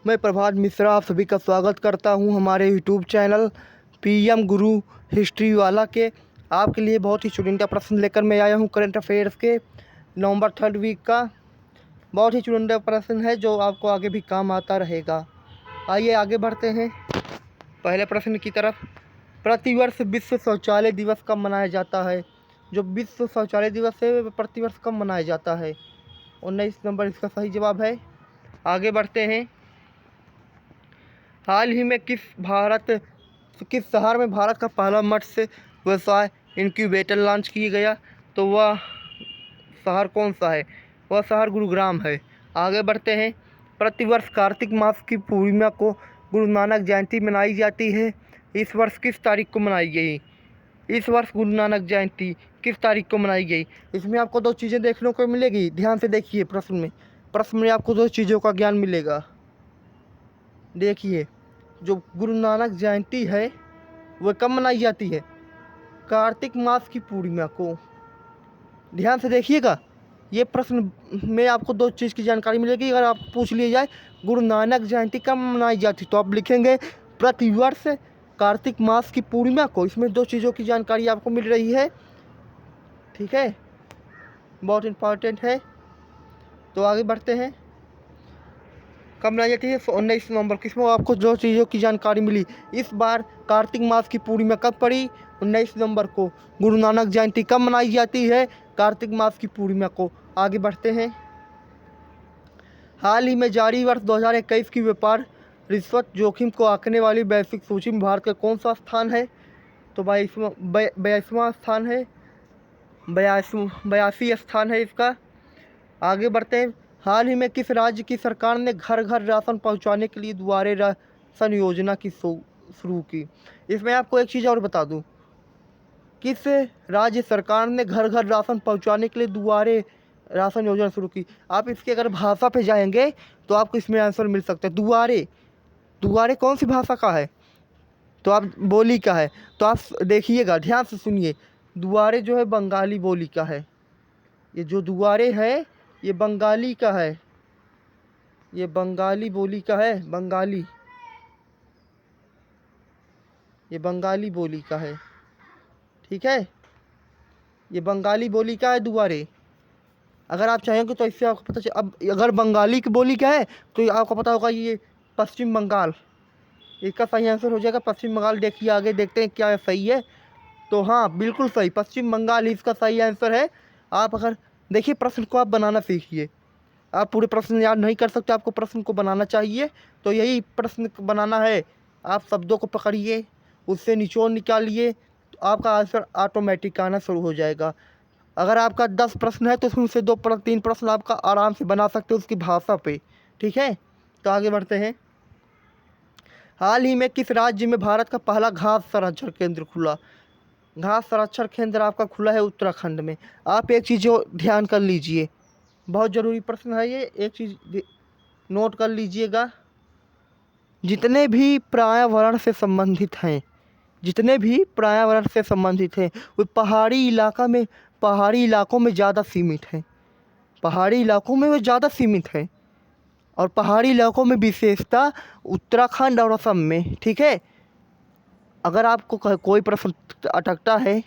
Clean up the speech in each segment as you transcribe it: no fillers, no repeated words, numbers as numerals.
मैं प्रभात मिश्रा आप सभी का स्वागत करता हूं हमारे यूट्यूब चैनल पीएम गुरु हिस्ट्री वाला के। आपके लिए बहुत ही चुनिंदा प्रश्न लेकर मैं आया हूं करंट अफेयर्स के नवंबर 3rd वीक का। बहुत ही चुनिंदा प्रश्न है जो आपको आगे भी काम आता रहेगा। आइए आगे बढ़ते हैं पहले प्रश्न की तरफ। प्रतिवर्ष विश्व शौचालय दिवस कब मनाया जाता है? जो विश्व शौचालय दिवस है वह प्रतिवर्ष कब मनाया जाता है? 19 नवंबर इसका सही जवाब है। आगे बढ़ते हैं। हाल ही में किस शहर में भारत का पहला मत्स्य व्यवसाय इनक्यूबेटर लॉन्च किया गया? तो वह शहर कौन सा है? वह शहर गुरुग्राम है। आगे बढ़ते हैं। प्रतिवर्ष कार्तिक मास की पूर्णिमा को गुरु नानक जयंती मनाई जाती है। इस वर्ष किस तारीख को मनाई गई? इस वर्ष गुरु नानक जयंती किस तारीख को मनाई गई? इसमें आपको दो चीज़ें देखने को मिलेगी। ध्यान से देखिए प्रश्न में आपको दो चीज़ों का ज्ञान मिलेगा। देखिए, जो गुरु नानक जयंती है वह कब मनाई जाती है? कार्तिक मास की पूर्णिमा को। ध्यान से देखिएगा, ये प्रश्न में आपको दो चीज़ की जानकारी मिलेगी। अगर आप पूछ लिया जाए गुरु नानक जयंती कब मनाई जाती तो आप लिखेंगे प्रतिवर्ष कार्तिक मास की पूर्णिमा को। इसमें दो चीज़ों की जानकारी आपको मिल रही है, ठीक है, बहुत इम्पॉर्टेंट है। तो आगे बढ़ते हैं। कब मनाई जाती है? 19 नवंबर। किसमें आपको दो चीज़ों की जानकारी मिली। इस बार कार्तिक मास की पूर्णिमा कब पड़ी? 19 नवंबर को। गुरु नानक जयंती कब मनाई जाती है? कार्तिक मास की पूर्णिमा को। आगे बढ़ते हैं। हाल ही में जारी वर्ष 2021 की व्यापार रिश्वत जोखिम को आंकने वाली वैश्विक सूची में भारत का कौन सा स्थान है? तो 22वां स्थान है। 82 स्थान है इसका। आगे बढ़ते हैं। हाल ही में किस राज्य की सरकार ने घर घर राशन पहुंचाने के लिए दुआरे राशन योजना की शुरू की? इसमें आपको एक चीज़ और बता दूं, किस राज्य सरकार ने घर घर राशन पहुंचाने के लिए दुआरे राशन योजना शुरू की? आप इसकी अगर भाषा पे जाएंगे तो आपको इसमें आंसर मिल सकता है। दुआरे कौन सी भाषा का है? तो आप बोली का है। तो आप देखिएगा, ध्यान से सुनिए, दुआरे जो है बंगाली बोली का है। ये जो दुआरे है ये बंगाली का है, ये बंगाली बोली का है। ये बंगाली बोली का है, ठीक है, ये बंगाली बोली का है दुआरे। अगर आप चाहेंगे तो इससे आपको पता चल, अब अगर बंगाली की बोली का है तो आपको पता होगा ये पश्चिम बंगाल, इसका सही आंसर हो जाएगा पश्चिम बंगाल। देखिए आगे देखते हैं क्या सही है। तो हाँ, बिल्कुल सही, पश्चिम बंगाल ही इसका सही आंसर है। आप अगर देखिए प्रश्न को आप बनाना सीखिए। आप पूरे प्रश्न याद नहीं कर सकते, आपको प्रश्न को बनाना चाहिए। तो यही प्रश्न बनाना है। आप शब्दों को पकड़िए, उससे निचोड़ निकालिए, तो आपका आंसर ऑटोमेटिक आना शुरू हो जाएगा। अगर आपका 10 प्रश्न है तो उसमें से 3 प्रश्न आपका आराम से बना सकते हो उसकी भाषा पे, ठीक है। तो आगे बढ़ते हैं। हाल ही में किस राज्य में भारत का पहला घास संरक्षण केंद्र खुला? घास संरक्षण केंद्र आपका खुला है उत्तराखंड में। आप एक चीज़ ध्यान कर लीजिए, बहुत ज़रूरी प्रश्न है ये, एक चीज़ नोट कर लीजिएगा। जितने भी पर्यावरण से संबंधित हैं वो पहाड़ी इलाकों में ज़्यादा सीमित हैं। पहाड़ी इलाकों में वो ज़्यादा सीमित है, और पहाड़ी इलाकों में विशेषता उत्तराखंड और असम में, ठीक है। अगर आपको कोई प्रश्न अटकता है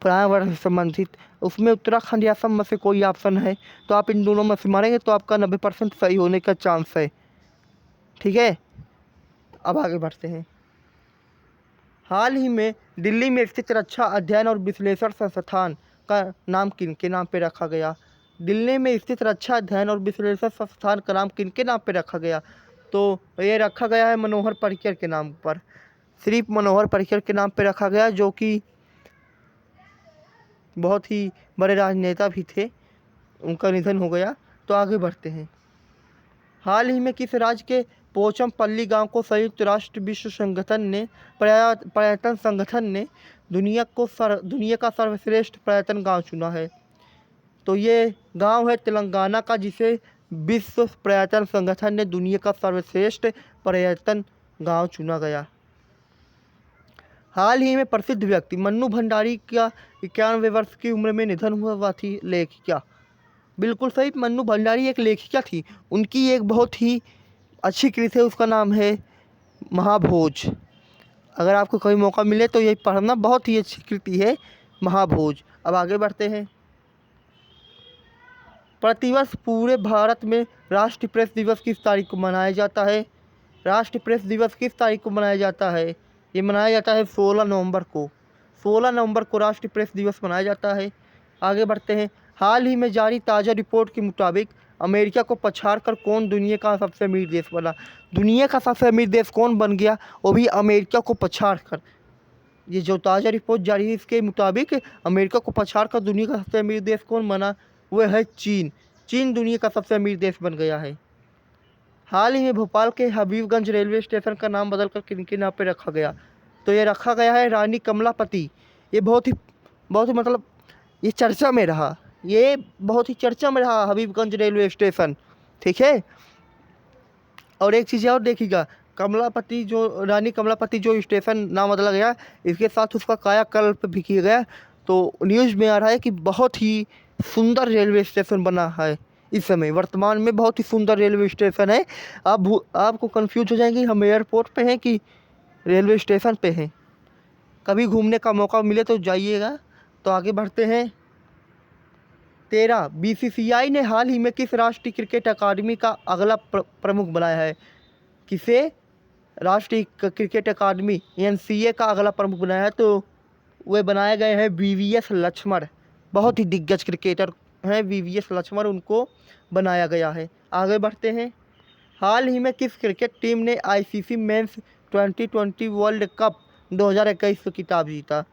पर्यावरण से संबंधित, उसमें उत्तराखंड या असम में से कोई ऑप्शन है तो आप इन दोनों में से मारेंगे तो आपका 90% सही होने का चांस है, ठीक है। अब आगे बढ़ते हैं। हाल ही में दिल्ली में स्थित रक्षा अध्ययन और विश्लेषण संस्थान का नाम किनके नाम पे रखा गया? दिल्ली में स्थित रक्षा अध्ययन और विश्लेषण संस्थान का नाम किनके नाम पे रखा गया? तो ये रखा गया है मनोहर पर्रिकर के नाम पर। सिर्फ मनोहर पर्रिकर के नाम पे रखा गया, जो कि बहुत ही बड़े राजनेता भी थे, उनका निधन हो गया। तो आगे बढ़ते हैं। हाल ही में किस राज्य के पोचमपल्ली गांव को संयुक्त राष्ट्र विश्व संगठन ने पर्यटन संगठन ने दुनिया का सर्वश्रेष्ठ पर्यटन गांव चुना है? तो ये गांव है तेलंगाना का, जिसे विश्व पर्यटन संगठन ने दुनिया का सर्वश्रेष्ठ पर्यटन गांव चुना गया। हाल ही में प्रसिद्ध व्यक्ति मन्नू भंडारी का 91 वर्ष की उम्र में निधन हुआ थी लेखिका। बिल्कुल सही, मन्नू भंडारी एक लेखिका थी। उनकी एक बहुत ही अच्छी कृति है, उसका नाम है महाभोज। अगर आपको कभी मौका मिले तो ये पढ़ना, बहुत ही अच्छी कृति है महाभोज। अब आगे बढ़ते हैं। प्रतिवर्ष पूरे भारत में राष्ट्रीय प्रेस दिवस किस तारीख को मनाया जाता है? राष्ट्रीय प्रेस दिवस किस तारीख को मनाया जाता है? ये मनाया जाता है 16 नवंबर को। 16 नवंबर को राष्ट्रीय प्रेस दिवस मनाया जाता है। आगे बढ़ते हैं। हाल ही में जारी ताज़ा रिपोर्ट के मुताबिक अमेरिका को पछाड़कर कौन दुनिया का सबसे अमीर देश बना? दुनिया का सबसे अमीर देश कौन बन गया, वो भी अमेरिका को पछाड़कर। ये जो ताज़ा रिपोर्ट जारी है, इसके मुताबिक अमेरिका को पछाड़कर दुनिया का सबसे अमीर देश कौन बना? वह है चीन। चीन दुनिया का सबसे अमीर देश बन गया है। हाल ही में भोपाल के हबीबगंज रेलवे स्टेशन का नाम बदलकर किनके नाम पे रखा गया? तो ये रखा गया है रानी कमलापति। ये बहुत ही मतलब ये चर्चा में रहा, ये बहुत ही चर्चा में रहा हबीबगंज रेलवे स्टेशन, ठीक है। और एक चीज़ और देखिएगा, कमलापति जो रानी कमलापति जो स्टेशन नाम बदला गया, इसके साथ उसका कायाकल्प भी किया गया। तो न्यूज़ में आ रहा है कि बहुत ही सुंदर रेलवे स्टेशन बना है इस समय, वर्तमान में बहुत ही सुंदर रेलवे स्टेशन है। आपको कंफ्यूज हो जाएंगे हम एयरपोर्ट पे हैं कि रेलवे स्टेशन पे हैं। कभी घूमने का मौका मिले तो जाइएगा। तो आगे बढ़ते हैं। 13 बीसीसीआई ने हाल ही में किस राष्ट्रीय क्रिकेट अकादमी का अगला प्रमुख बनाया है? किसे राष्ट्रीय क्रिकेट अकादमी एनसीए का अगला प्रमुख बनाया है? तो वे बनाए गए हैं वीवीएस लक्ष्मण। बहुत ही दिग्गज क्रिकेटर हैं वीवीएस लक्ष्मण, उनको बनाया गया है। आगे बढ़ते हैं। हाल ही में किस क्रिकेट टीम ने आईसीसी मेंस 2020 वर्ल्ड कप 2021 का खिताब जीता?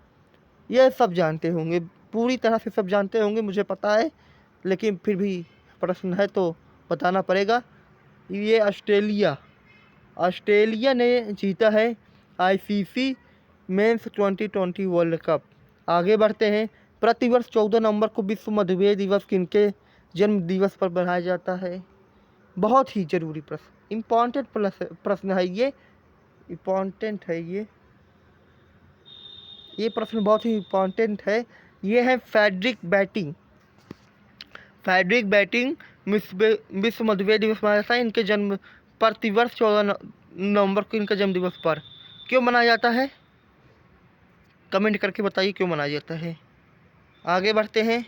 ये सब जानते होंगे, पूरी तरह से सब जानते होंगे, मुझे पता है, लेकिन फिर भी प्रश्न है तो बताना पड़ेगा। ये ऑस्ट्रेलिया ने जीता है आईसीसी मेंस 2020 वर्ल्ड कप। आगे बढ़ते हैं। प्रतिवर्ष 14 नवंबर को विश्व मधुमेह दिवस किनके जन्म दिवस पर मनाया जाता है? बहुत ही ज़रूरी प्रश्न, इम्पॉर्टेंट प्रश्न है ये, इम्पॉर्टेंट है ये प्रश्न बहुत ही इम्पॉर्टेंट है। ये है फ्रेडरिक बैटिंग विश्व मधुमेह दिवस मनाया जाता है इनके जन्म, प्रतिवर्ष 14 नवंबर को इनका जन्म दिवस पर। क्यों मनाया जाता है? कमेंट करके बताइए क्यों मनाया जाता है। आगे बढ़ते हैं।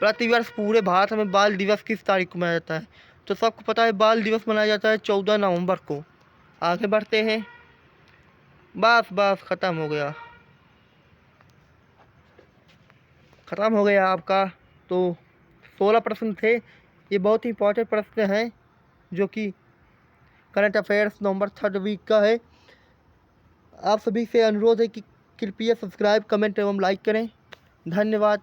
प्रतिवर्ष पूरे भारत में बाल दिवस किस तारीख को मनाया जाता है? तो सबको पता है बाल दिवस मनाया जाता है 14 नवंबर को। आगे बढ़ते हैं। बस ख़त्म हो गया आपका। तो 16 प्रश्न थे, ये बहुत ही इंपॉर्टेंट प्रश्न हैं जो कि करंट अफेयर्स नवंबर 3rd वीक का है। आप सभी से अनुरोध है कि कृपया सब्सक्राइब, कमेंट एवं लाइक करें। धन्यवाद।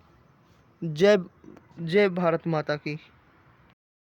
जय भारत माता की।